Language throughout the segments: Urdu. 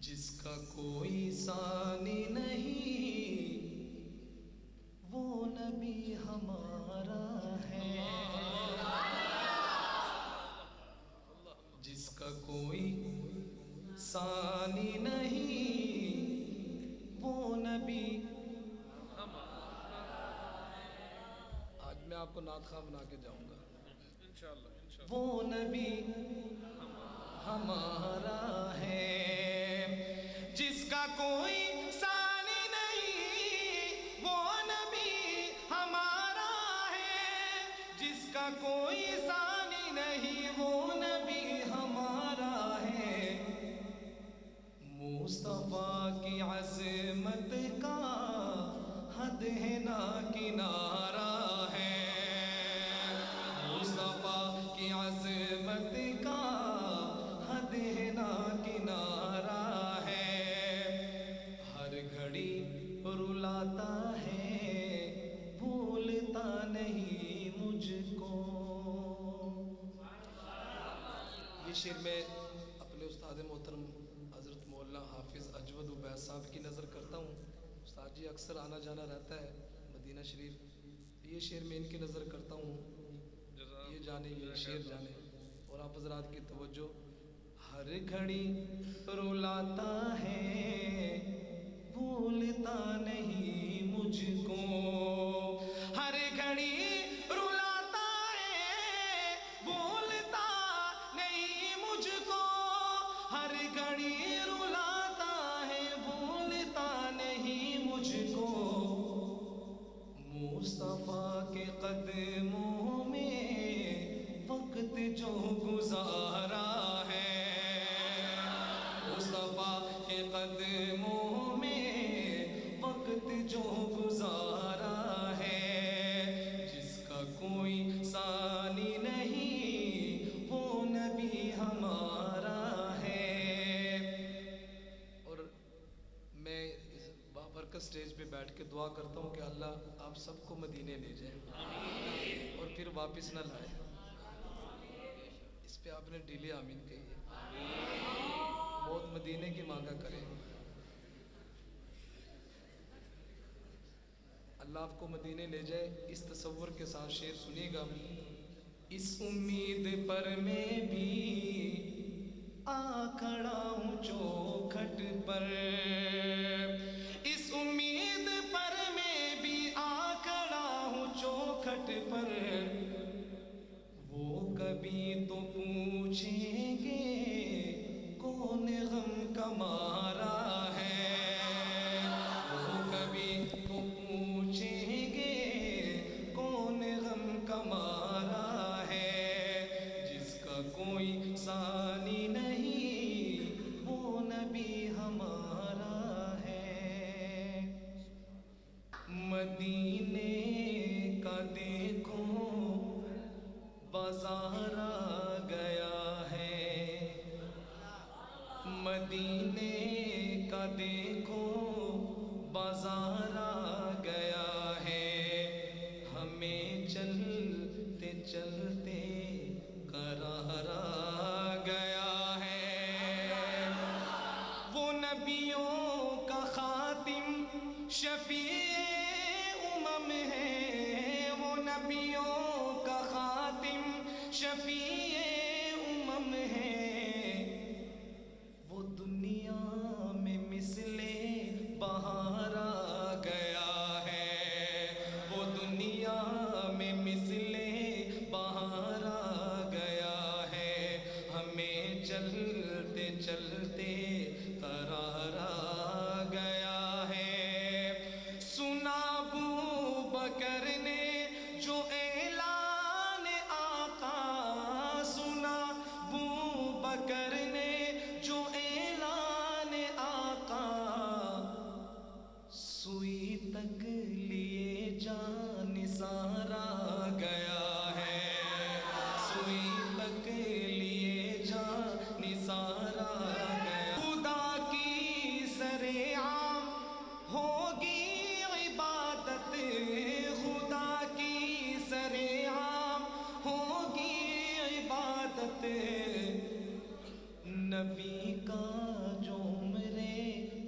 جس کا کوئی ثانی نہیں وہ نبی ہمارا ہے، جس کا کوئی ثانی نہیں وہ نبی ہمارا ہے۔ آج میں آپ کو نعت خواہ بنا کے جاؤں گا انشاءاللہ۔ وہ نبی ہمارا ہے، جس کا کوئی ثانی نہیں وہ نبی ہمارا ہے، جس کا کوئی ثانی نہیں وہ نبی ہمارا ہے۔ مصطفیٰ کی عظمت کا حد ہے نہ کنارہ ہے، مصطفیٰ کی عظمت کا حد ہے نہ کنارہ ہے۔ ہر گھڑی رلاتا ہے بھولتا نہیں مجھ کو۔ یہ شعر میں اپنے استاد محترم حضرت مولانا حافظ اجود عبید صاحب کی نظر کرتا ہوں۔ استاد جی اکثر آنا جانا رہتا ہے مدینہ شریف، یہ شعر میں ان کی نظر کرتا ہوں، یہ جانے یہ شعر جانے۔ اور آپ حضرات کی توجہ، ہر گھڑی رلاتا ہے بھولتا نہیں مجھ کو، ہر گھڑی رلاتا ہے بھولتا نہیں مجھ کو، ہر گھڑی رلاتا ہے بھولتا نہیں مجھ کو۔ مصطفیٰ کے قدموں میں وقت جو گزارا ہے، مصطفیٰ کے قدموں میں وقت جو گزارا ہے، جس کا کوئی ثانی نہیں وہ نبی ہمارا ہے۔ اور میں اس بابرکت سٹیج پہ بیٹھ کے دعا کرتا ہوں کہ اللہ آپ سب کو مدینے لے جائیں اور پھر واپس نہ لائے۔ اس پہ آپ نے ڈیلے آمین کہی ہے، موت مدینے کی مانگا کریں۔ اللہ آپ کو مدینے لے جائے، اس تصور کے ساتھ شعر سنیے گا۔ اس امید پر میں بھی آ کھڑا ہوں چوکھٹ پر، اس امید پر میں بھی آ کھڑا ہوں چوکھٹ پر، وہ کبھی تو پوچھیں گے کون غم کا مارا ہے، وہ کبھی تو پوچھیں گے کون غم کا مارا ہے، جس کا کوئی ثانی نہیں وہ نبی ہمارا ہے۔ مدینے کا دیکھو بازار آ گیا ہے، مدینے کا دیکھو بازار آ گیا ہے، ہمیں چلتے چلتے قرار آ گیا ہے۔ وہ نبیوں کا خاتم شفیع امم ہے، وہ نبیوں کا خاتم شفیع امم ہے، وہ دنیا میں مثل بہار آ گیا ہے،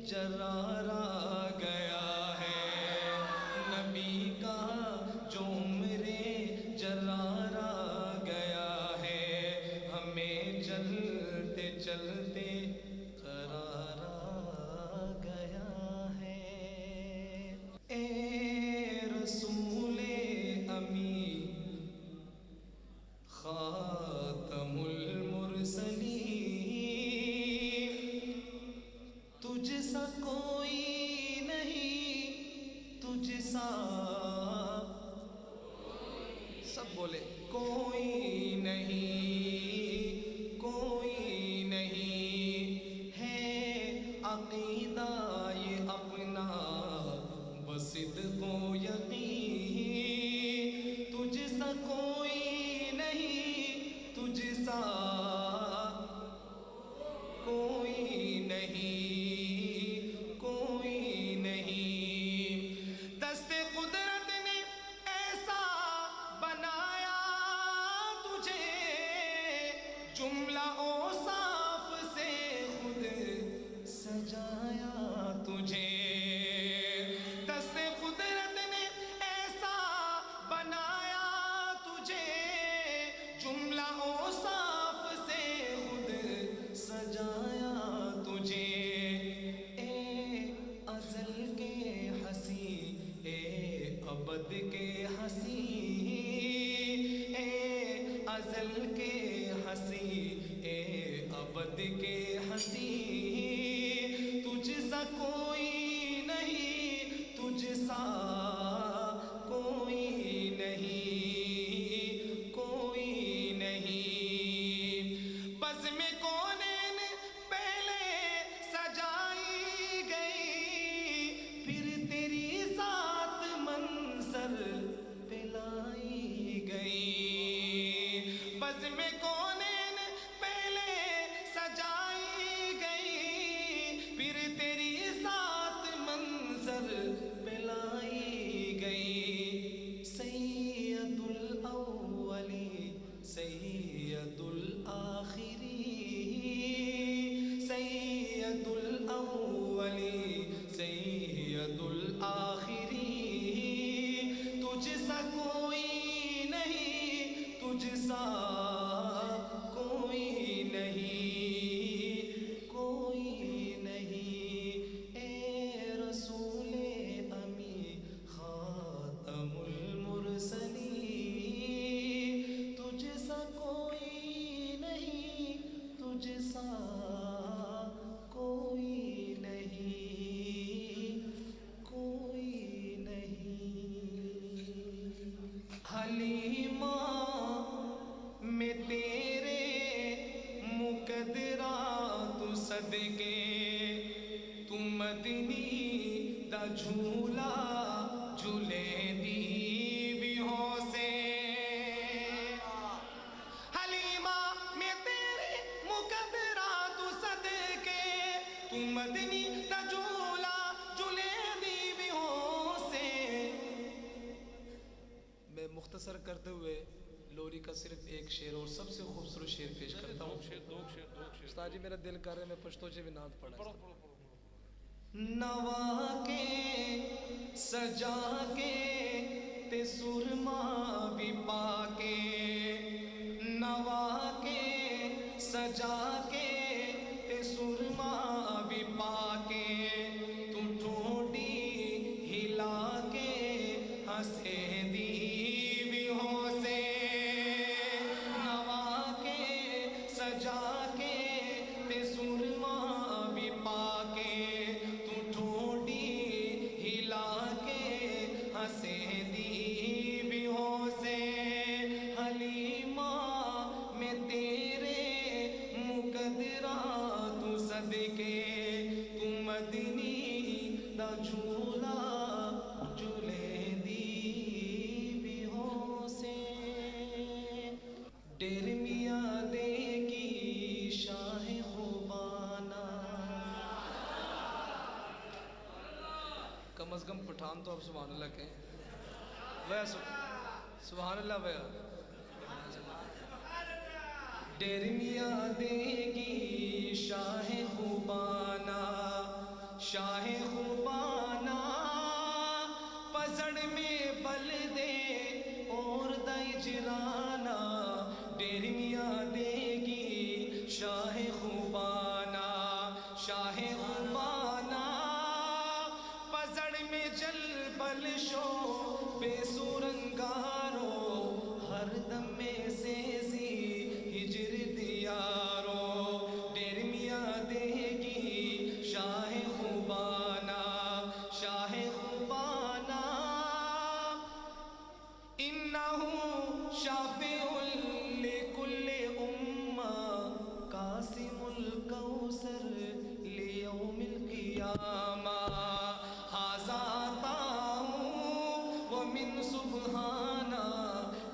جرارا گیا ہے، نبی کا جو عمرے جرارا گیا ہے، ہمیں چلتے چلتے قرارا گیا ہے۔ اے رسول امی خاتم المرسلین، تجھ سا کوئی نہیں، تجھ سا سب بولے کوئی نہیں، کوئی نہیں ہے عقیدہ یہ اپنا بصدق و یقین، تجھ سا کوئی نہیں، تجھ سا کوئی نہیں، کوئی نہیں، دست قدرت نے ایسا بنایا تجھے، جملہ اوصاف سے خود سجایا تجھے، دست قدرت نے ایسا بنایا تجھے، جملہ اوصاف سے خود سجایا تجھے، اے ازل کے ہنسی، اے ابد کے ہنسی، اے ازل کے ہنسی، اے ابد کے ہنسی، تجھ سا کوئی نہیں، تجھ سا کوئی نہیں، کوئی نہیں، بزم کونین پہلے سجائی گئی، پھر تیری ذات منظر پہ لائی گئی، بزم کونین پہلے سجائی گئی، پھر تیری ذات منظر پہ لائی گئی، سید الاولی سید الاخری، سید الاولی سید الاخری، تجھ سا کوئی نہیں، تجھ سا کوئی نہیں، کوئی نہیں، اے رسول امی خاتم المرسلین، تجھ سا کوئی نہیں، تجھ سا کوئی نہیں، کوئی نہیں، حلیمہ میں تیرے مقدرات صدقے، تو مدنی دا جھولا جھولے دی بیہوں سے، حلیمہ میں تیرے مقدرات صدقے، تو مدنی دا جھولا جھولے دی بیہوں سے۔ میں مختصر کرتے ہوئے لوری کا صرف ایک شعر اور سب سے خوبصورت شعر پیش کرتا ہوں۔ استاد جی میرا دل کر رہا ہے میں پشتو چے بھی نعت پڑھا۔ نوا کے سجا کے تے سرما بھی پا کے، نوا کے سجا کے تے سرما بھی پا کے، تو ٹھوڈی ہلا کے ہنسے دی بیہوں سے، نوا کے سجا کے تے سرما بھی پا کے، تو ٹھوڈی ہلا کے ہنسے دی بیہوں سے، حلیمہ میں تیرے مقدرات صدقے، تو مدنی دا جھولا جھولے دی بیہوں سے، ڈیر میاں دے گی شاہ خوبانہ، کم از کم پٹھان تو اب سبحان اللہ کہیں، سبحان اللہ بھیا، ڈیر میاں دے گی شاہ خوبانہ، شاہ شاہ خوبانا پزڑ میں جل بل شو بے سورنگارو ہر دم میں سیزی ہجر دیارو ڈیر میاں دے گی شاہ خوبانا شاہ خوبانا انہو شافع لکل امہ قاسم الکوثر لیوم القیامہ ھذا عطاؤں ومن سبحانہ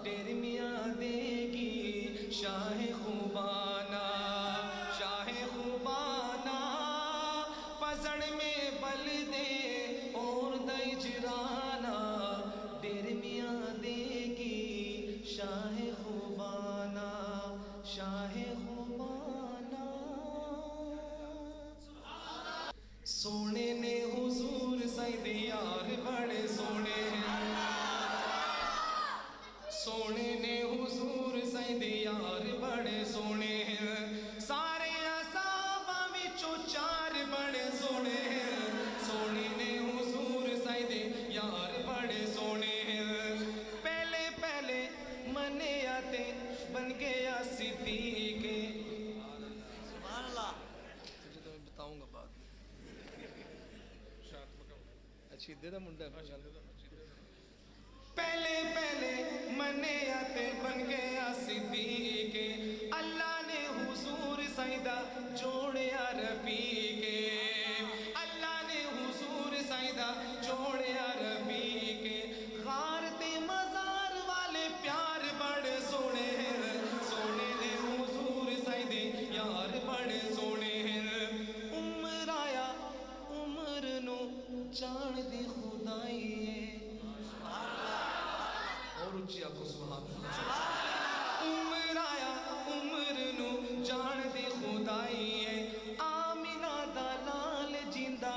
ڈیر میاں دے گی شاہ خوبانا شاہ خوبانا پزڑ میں بل دے اور دئی جرانا ڈیر میاں دے گی شاہ خوبانا شاہ خوبانا سونے نے حضور سید یار بڑے سونے ہیں سونے نے حضور سید یار بڑے سونے ہیں سارے اصحابہ وچوں چار بڑے سونے ہیں سونے نے حضور سید یار بڑے سونے ہیں پہلے پہلے منے آتے بن گیا صدیق سبحان اللہ تجھے تو میں بتاؤں گا بعد اچھی دے دا منڈا پہلے پہلے منے آتے بن گیا صدیق اللہ نے حضور سیدہ جوڑیا رفیق اللہ نے حضور سیدہ جوڑیا رفیق غارت مزار والے پیار بڑے سونے ہیں سونے نے حضور سیدے یار بڑے سونے ہیں عمر آیا عمر نو جان دی خدائی ہے اور اچھی آپ کو سبحان اللہ عمر آیا عمر نو جان دی خدائی ہے آمینہ دلال جیندہ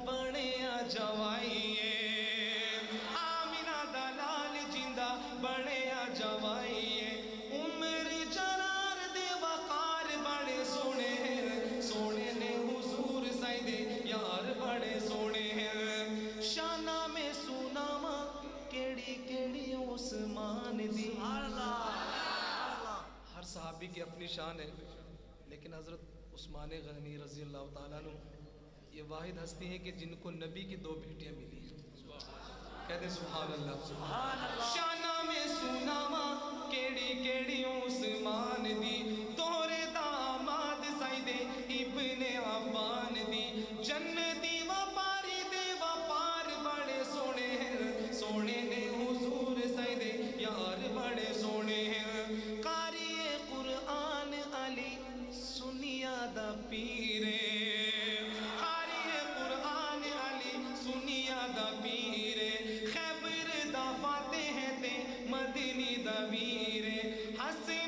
بڑیا جوائی ہے آمینہ دلال جیندہ بڑیا جوائی ہے عمر جرار دے وقار بڑے سونے ہیں سونے نے حضور سیدے یار بڑے سونے ہیں شانہ میں سوناما کیڑی کیڑی عثمان دی ہر صحابی کی اپنی شان ہے لیکن حضرت عثمان غنی رضی اللہ تعالیٰ عنہ یہ واحد ہستی ہیں کہ جن کو نبی کی دو بیٹیاں ملی ہیں کہتے سبحان اللہ شانہ میں سوناما کیڑی کیڑی عثمان دی تورے داماد سیدے ابن عفان دی جنتی وپاری دے وپار بڑے سونے ہیں سونے نے حضور سیدے یار بڑے سونے ہیں قاری قرآن علی سنیا دا پیرے قاری قرآن علی سنیا دا پیرے خیبر دا فاتح تے مدنی دا ویرے حسین